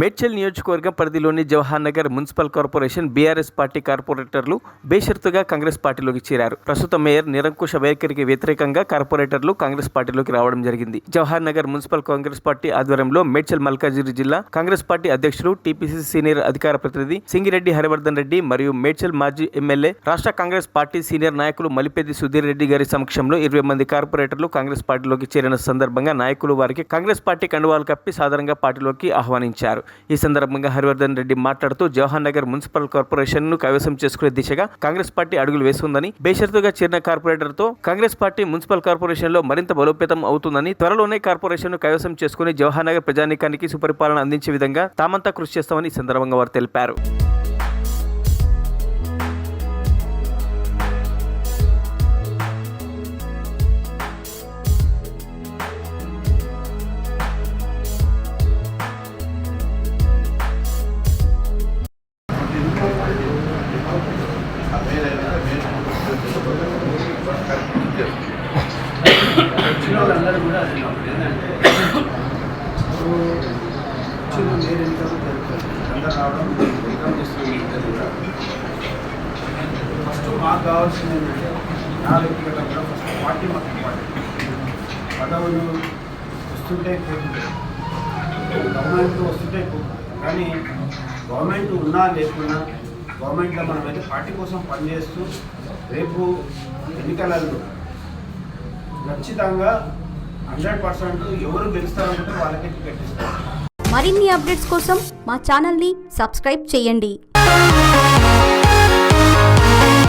మేడ్చల్ నియోజకవర్గం పరిధిలోని Jawahar Nagar municipal corporation BRS party కార్పొరేటర్లు బేషరతుగా కాంగ్రెస్ పార్టీలోకి చేరారు. ప్రస్తుత మేయర్ నిరంకుశ వైఖరికి వ్యతిరేకంగా కార్పొరేటర్లు కాంగ్రెస్ పార్టీలోకి రావడం జరిగింది. జవహర్ నగర్ మున్సిపల్ కాంగ్రెస్ పార్టీ ఆధ్వర్యంలో మేడ్చల్ మల్కాజిగిరి జిల్లా కాంగ్రెస్ పార్టీ అధ్యక్షులు టీపీసీసీ సీనియర్ అధికార ప్రతినిధి సింగిరెడ్డి హరివర్ధన్ రెడ్డి మరియు మేడ్చల్ మాజీ ఎమ్మెల్యే రాష్ట్ర కాంగ్రెస్ పార్టీ సీనియర్ నాయకులు మలిపెద్ది సుధీర్ రెడ్డి గారి సమక్షంలో 20 మంది కార్పొరేటర్లు కాంగ్రెస్ పార్టీలోకి చేరిన సందర్భంగా నాయకులు వారికి కాంగ్రెస్ పార్టీ కండువాలు కప్పి సాధారణంగా పార్టీలోకి ఆహ్వానించారు. ఈ సందర్భంగా హరివర్ధన్ రెడ్డి మాట్లాడుతూ జవహర్ నగర్ మున్సిపల్ కార్పొరేషన్ ను కైవసం చేసుకునే దిశగా కాంగ్రెస్ పార్టీ అడుగులు వేస్తుందని, బేషరతుగా చేరిన కార్పొరేటర్ తో కాంగ్రెస్ పార్టీ మున్సిపల్ కార్పొరేషన్ లో మరింత బలోపేతం అవుతుందని, త్వరలోనే కార్పొరేషన్ ను కైవసం చేసుకుని జవహర్ నగర్ ప్రజానీకానికి సుపరిపాలన అందించే విధంగా తామంతా కృషి చేస్తామని ఈ సందర్భంగా వారు తెలిపారు. అందరూ కూడా అది ఏంటంటే నేను ఎన్నికలు జరుగుతుంది అందరూ రావడం వెల్కమ్ చేస్తున్నారు కూడా. ఫస్ట్ మాకు కావాల్సింది ఏంటంటే నా వ్యక్తిగత కూడా ఫస్ట్ పార్టీ మాకు ఇంపార్టెంట్. పదవులు వస్తుంటే పోతుంటాయి, గవర్నమెంట్ వస్తుంటే పోతుంది, కానీ గవర్నమెంట్ ఉన్నా లేకున్నా గవర్నమెంట్లో మనమైతే పార్టీ కోసం పనిచేస్తూ రేపు ఎన్నికలలో ఖచ్చితంగా 100% ఎవరు గెలుస్తారంటే వాళ్ళకే టికెట్ ఇస్తారు. మరిన్ని అప్డేట్స్ కోసం మా ఛానల్ని సబ్స్క్రైబ్ చేయండి.